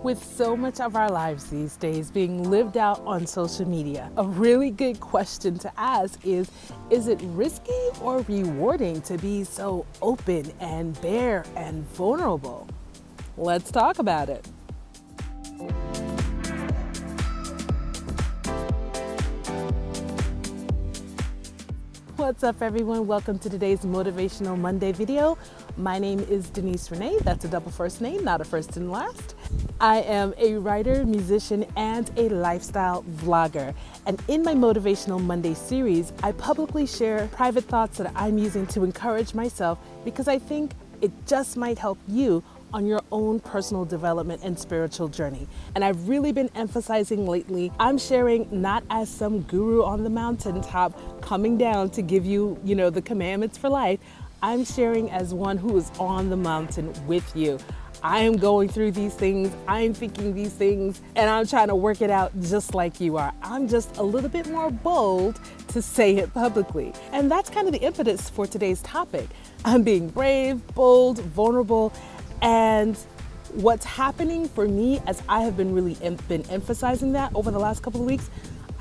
With so much of our lives these days being lived out on social media, a really good question to ask is it risky or rewarding to be so open and bare and vulnerable? Let's talk about it. What's up, everyone? Welcome to today's Motivational Monday video. My name is Denise Renee. That's a double first name, not a first and last. I am a writer, musician, and a lifestyle vlogger. And in my Motivational Monday series, I publicly share private thoughts that I'm using to encourage myself because I think it just might help you on your own personal development and spiritual journey. And I've really been emphasizing lately, I'm sharing not as some guru on the mountaintop coming down to give you, the commandments for life. I'm sharing as one who is on the mountain with you. I am going through these things, I'm thinking these things, and I'm trying to work it out just like you are. I'm just a little bit more bold to say it publicly. And that's kind of the impetus for today's topic. I'm being brave, bold, vulnerable, and what's happening for me, as I have been been emphasizing that over the last couple of weeks,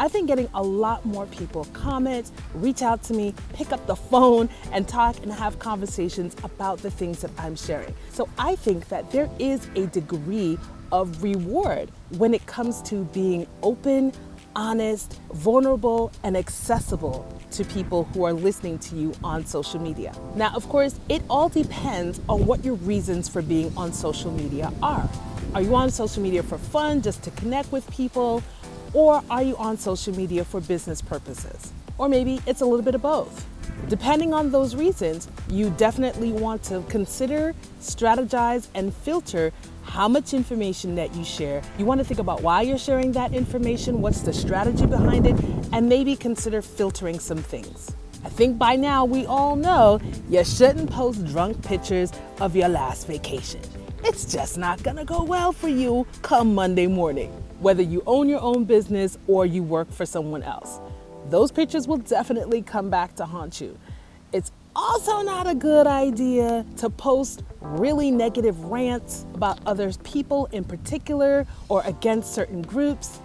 I've been getting a lot more people comment, reach out to me, pick up the phone and talk and have conversations about the things that I'm sharing. So I think that there is a degree of reward when it comes to being open, honest, vulnerable, and accessible to people who are listening to you on social media. Now, of course, it all depends on what your reasons for being on social media are. Are you on social media for fun, just to connect with people? Or are you on social media for business purposes? Or maybe it's a little bit of both. Depending on those reasons, you definitely want to consider, strategize, and filter how much information that you share. You want to think about why you're sharing that information, what's the strategy behind it, and maybe consider filtering some things. I think by now we all know you shouldn't post drunk pictures of your last vacation. It's just not gonna go well for you come Monday morning, whether you own your own business or you work for someone else. Those pictures will definitely come back to haunt you. It's also not a good idea to post really negative rants about other people in particular or against certain groups.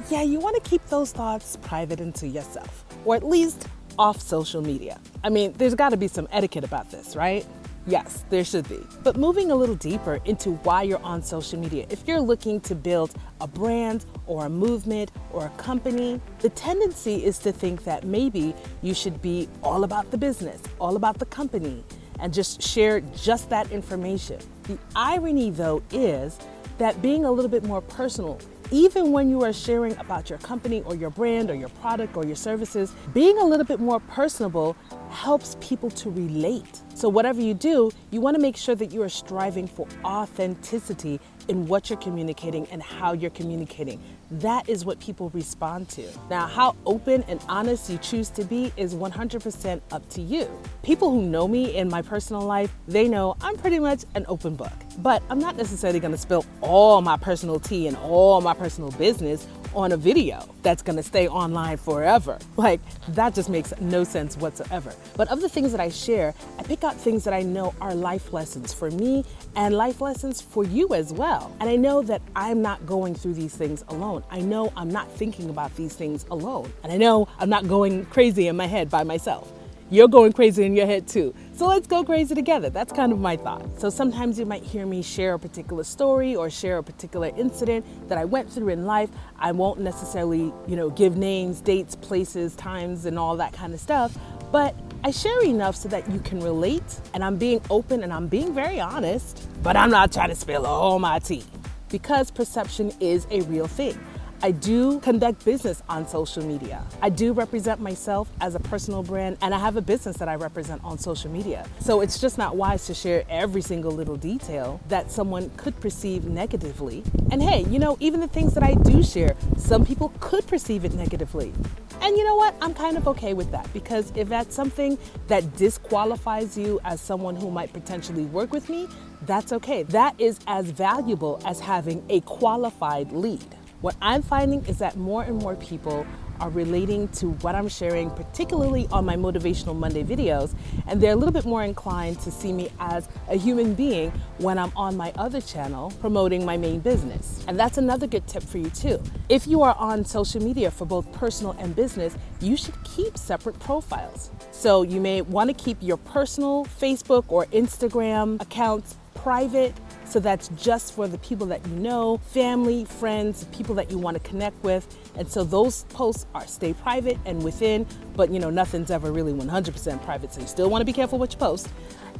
Yeah, you want to keep those thoughts private and to yourself, or at least off social media. I mean, there's got to be some etiquette about this, right? Yes, there should be. But moving a little deeper into why you're on social media, if you're looking to build a brand or a movement or a company, the tendency is to think that maybe you should be all about the business, all about the company, and just share just that information. The irony, though, is that being a little bit more personal, even when you are sharing about your company or your brand or your product or your services, being a little bit more personable helps people to relate. So whatever you do, you want to make sure that you are striving for authenticity in what you're communicating and how you're communicating. That is what people respond to. Now, how open and honest you choose to be is 100% up to you. People who know me in my personal life, they know I'm pretty much an open book. But I'm not necessarily going to spill all my personal tea and all my personal business on a video that's gonna stay online forever. Like, that just makes no sense whatsoever. But of the things that I share, I pick out things that I know are life lessons for me and life lessons for you as well. And I know that I'm not going through these things alone. I know I'm not thinking about these things alone. And I know I'm not going crazy in my head by myself. You're going crazy in your head too. So let's go crazy together. That's kind of my thought. So sometimes you might hear me share a particular story or share a particular incident that I went through in life. I won't necessarily, give names, dates, places, times, and all that kind of stuff. But I share enough so that you can relate, and I'm being open and I'm being very honest, but I'm not trying to spill all my tea because perception is a real thing. I do conduct business on social media. I do represent myself as a personal brand, and I have a business that I represent on social media. So it's just not wise to share every single little detail that someone could perceive negatively. And hey, even the things that I do share, some people could perceive it negatively. And you know what? I'm kind of okay with that, because if that's something that disqualifies you as someone who might potentially work with me, that's okay. That is as valuable as having a qualified lead. What I'm finding is that more and more people are relating to what I'm sharing, particularly on my Motivational Monday videos, and they're a little bit more inclined to see me as a human being when I'm on my other channel promoting my main business. And that's another good tip for you too. If you are on social media for both personal and business, you should keep separate profiles. So you may want to keep your personal Facebook or Instagram accounts private, so that's just for the people that you know, family, friends, people that you want to connect with. And so those posts stay private and within, but nothing's ever really 100% private, so you still want to be careful what you post.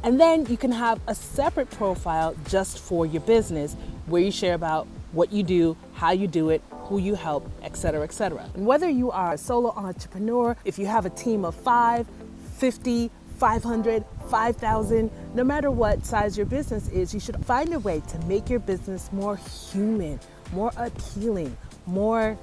And then you can have a separate profile just for your business where you share about what you do, how you do it, who you help, etc., etc. And whether you are a solo entrepreneur, if you have a team of 5, 50, 500, 5,000, no matter what size your business is, you should find a way to make your business more human, more appealing, more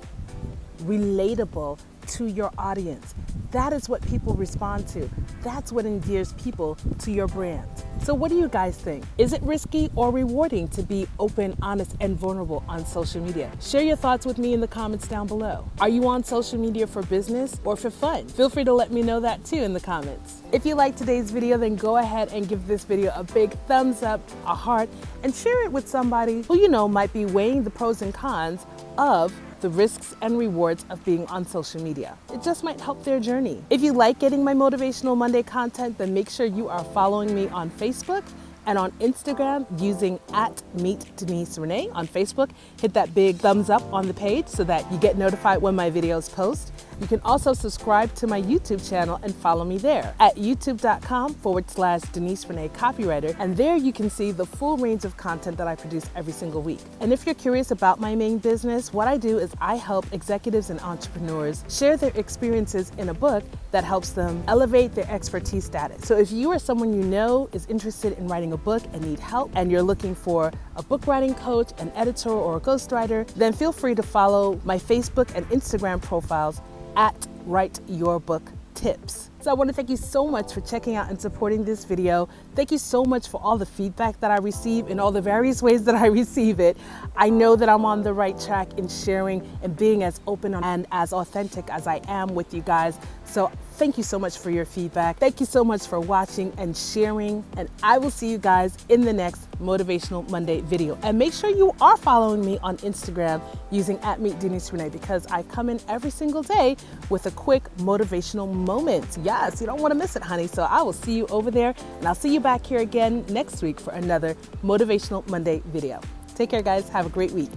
relatable to your audience. That is what people respond to. That's what endears people to your brand. So what do you guys think? Is it risky or rewarding to be open, honest, and vulnerable on social media? Share your thoughts with me in the comments down below. Are you on social media for business or for fun? Feel free to let me know that too in the comments. If you liked today's video, then go ahead and give this video a big thumbs up, a heart, and share it with somebody who might be weighing the pros and cons of the risks and rewards of being on social media. It just might help their journey. If you like getting my Motivational Monday content, then make sure you are following me on Facebook and on Instagram using @MeetDeniseRenee on Facebook. Hit that big thumbs up on the page so that you get notified when my videos post. You can also subscribe to my YouTube channel and follow me there at youtube.com/Denise Renee Copywriter. And there you can see the full range of content that I produce every single week. And if you're curious about my main business, what I do is I help executives and entrepreneurs share their experiences in a book that helps them elevate their expertise status. So if you or someone you know is interested in writing a book and need help, and you're looking for a book writing coach, an editor, or a ghostwriter, then feel free to follow my Facebook and Instagram profiles at Write Your Book Tips. So I want to thank you so much for checking out and supporting this video. Thank you so much for all the feedback that I receive in all the various ways that I receive it. I know that I'm on the right track in sharing and being as open and as authentic as I am with you guys. So thank you so much for your feedback. Thank you so much for watching and sharing. And I will see you guys in the next Motivational Monday video. And make sure you are following me on Instagram using @MeetDeniseRenee, because I come in every single day with a quick motivational moment. Yes, you don't want to miss it, honey. So I will see you over there, and I'll see you back here again next week for another Motivational Monday video. Take care, guys. Have a great week.